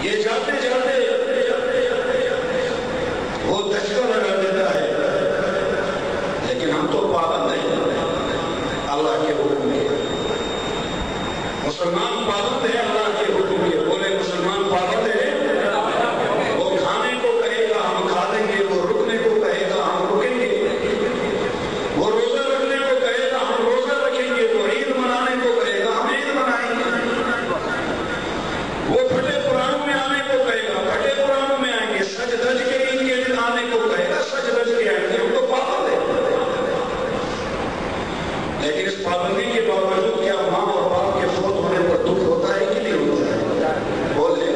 یہ جاتے جاتے وہ دھچکا لگا دیتا ہے، لیکن ہم تو پابند ہیں اللہ کے حکم کے۔ مسلمان پابند ہیں اللہ کے حکم کے۔ بولے مسلمان پابند ہیں، وہ کھانے کو کہے گا ہم کھا لیں گے، وہ رکنے کو کہے گا ہم رکیں گے، وہ روزہ رکھنے کو کہے گا ہم روزہ رکھیں گے، وہ عید منانے کو کہے گا ہم عید منائیں گے، وہ پھٹے پرانوں میں آنے کو کہے گا پھٹے پرانوں میں آئیں گے، سج دج کے عید کے دن آنے کو کہے گا سج دج کے آئیں گے۔ ہم تو پابند ہیں، لیکن اس پابندی کے باوجود کیا ماں اور باپ کے فوت ہونے پر دکھ ہوتا ہے کہ نہیں ہوتا ہے؟ بولے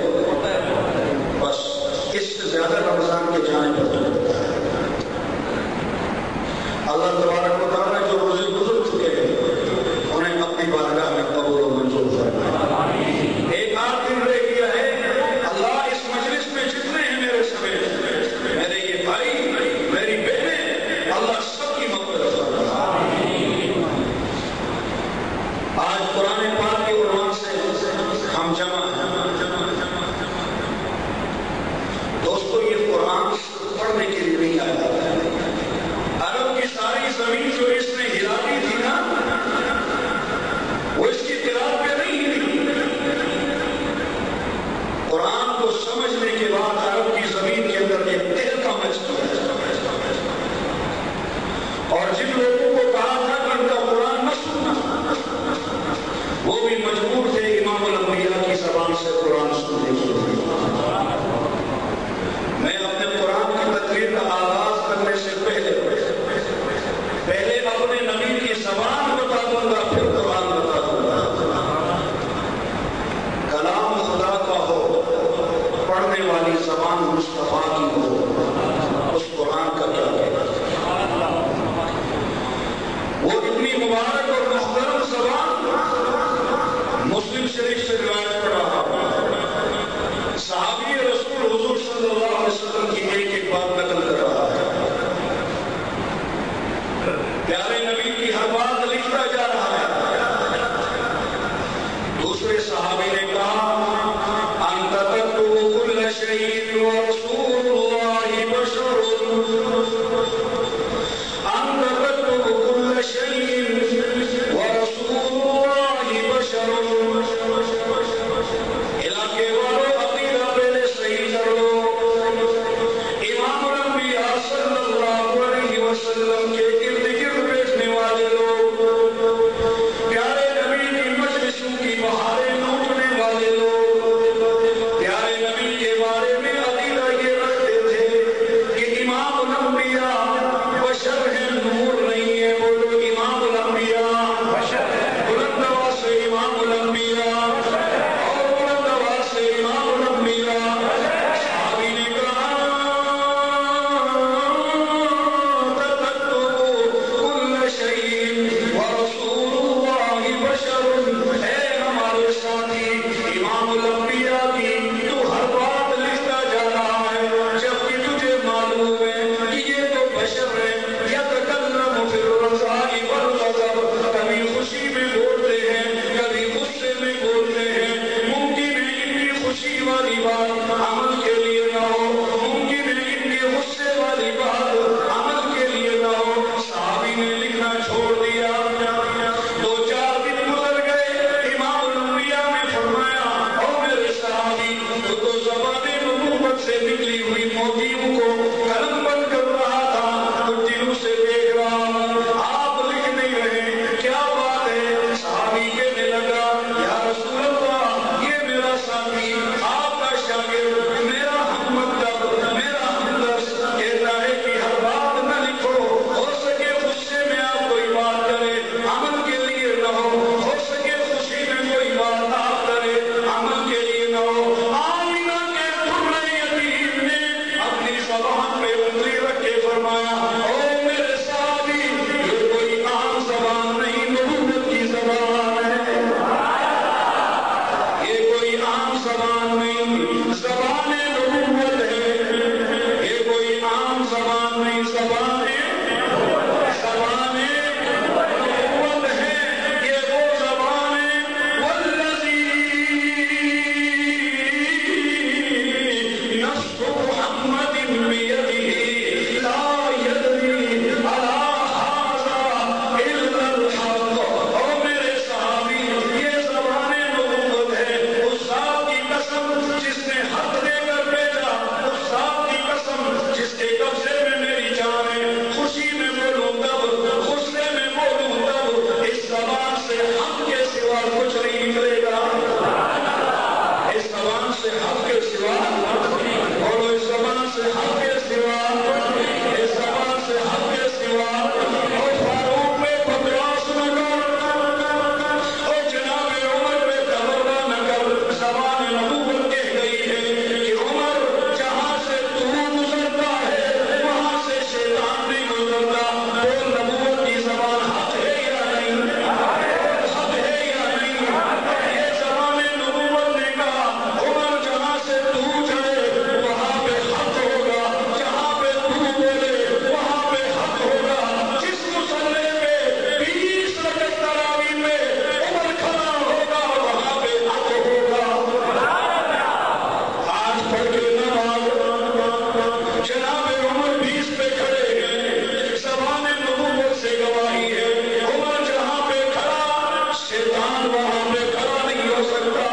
वहां पे खड़ा नहीं हो सकता।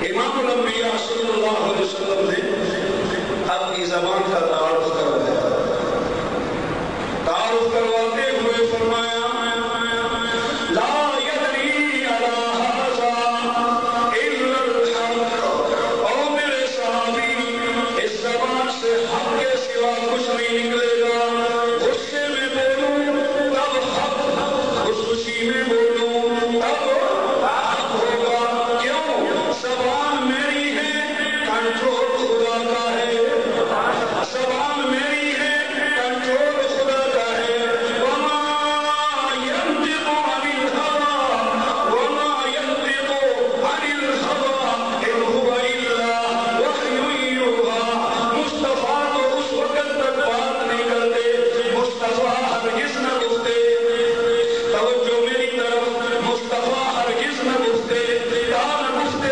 इमामुल अंबिया सल्लल्लाहु अलैहि वसल्लम ने अपनी ज़बान का तारुफ करवाया। तारुफ करवाते हुए फरमाया ला यदरी अला हाज़ा इल्ला अल-हक़। ओ मेरे सहाबी, इस ज़बान से हक़ के सिवा कुछ नहीं निकलेगा। गुस्से में बोलूं तब हक़, खुशी में बोलूं तब हक़ होगा। क्यों? ज़बान मेरी है, कंट्रोल खुदा का है। ज़बान मेरी है, कंट्रोल खुदा का है। वमा यंतिक़ु अनिल हवा, वमा यंतिक़ु अनिल हवा इन हुवा इल्ला वह्युन युहा। मुस्तफा तो उस वक्त तक बात नहीं करते, मुस्तफा हरगिज़ न बोलते। तवज्जो मेरी तरफ, मुस्तफा हरगिज़ न बोलते। तान मुफ्ते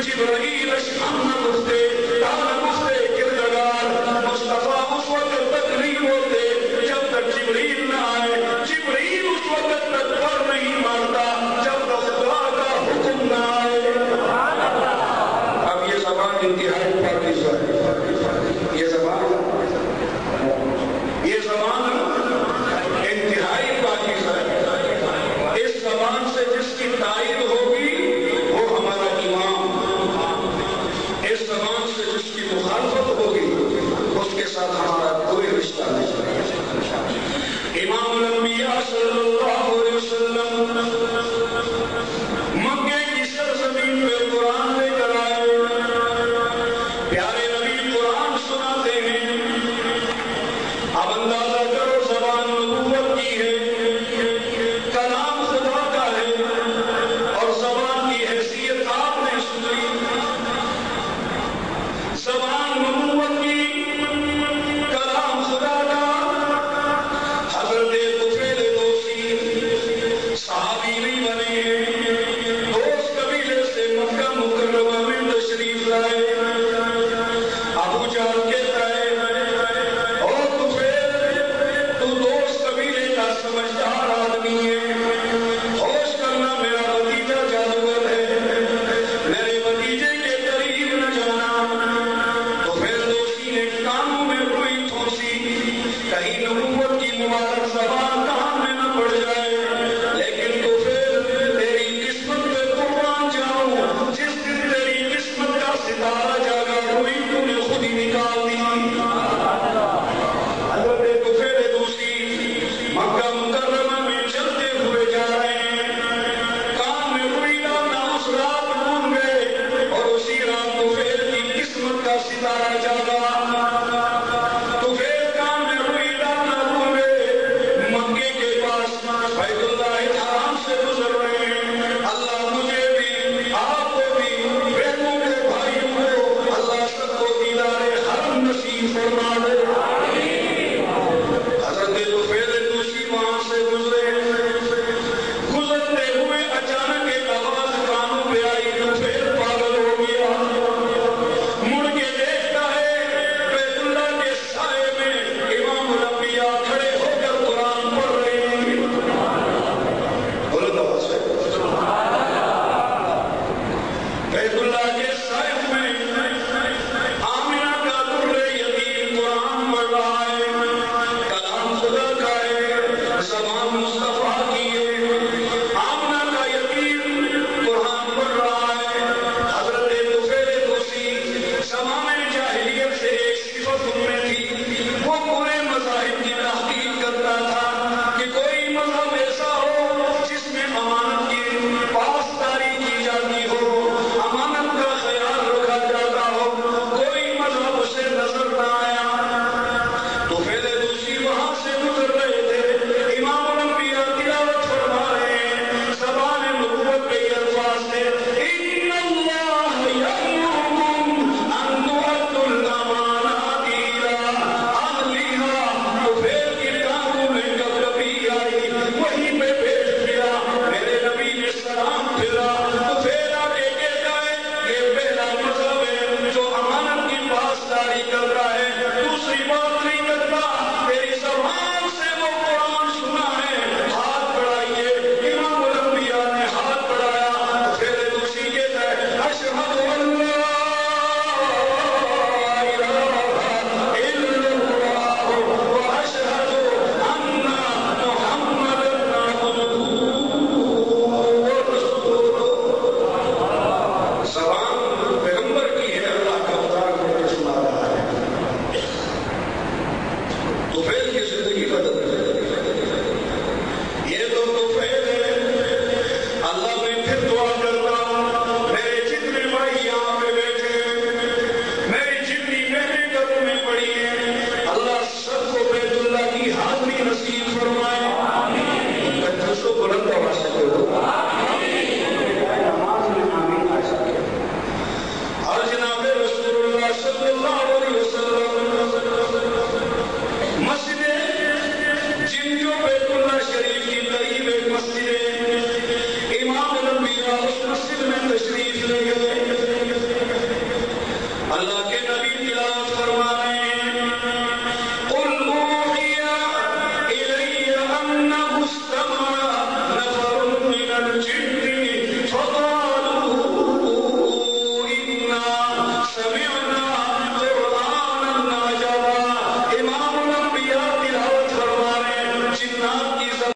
जिब्राइल अशहम न बोलते। तान मुफ्ते किरदगार। मुस्तफा उस वक्त तक नहीं बोलते जब तक जिब्रील न आए। जिब्रील उस वक्त तक पर नहीं मारता जब तक खुदा का हुक्म न आए। अब ये ज़बान इंतहाई पाकीज़ा है। ये ज़बान इंतहाई पाकीज़ा है। इस ज़बान से जिसकी तारीफ होगी वो हमारा इमाम। इस ज़बान से जिसकी मुखालफत होगी उसके साथ हमारा कोई रिश्ता नहीं। इमामुल अंबिया सल्लल्लाहु अलैहि वसल्लम मक्के की सरजमीन पे कुरान लेकर आए। प्यारे नबी कुरान सुनाते हैं। अब अंदाजा करो, ज़बान नबूवत की है, कलाम खुदा का है, और ज़बान की हैसियत आपने सुनी। ज़बान नबूवत की, कलाम खुदा का। हज़रत तुफैल दोसी सहाबी नहीं बने, दोस्त कबीले से मक्का मुकर्रमा में तशरीफ लाए। अबू जहल कहता है, ओ तुफैल, तू दोस्त कबीले का समझदार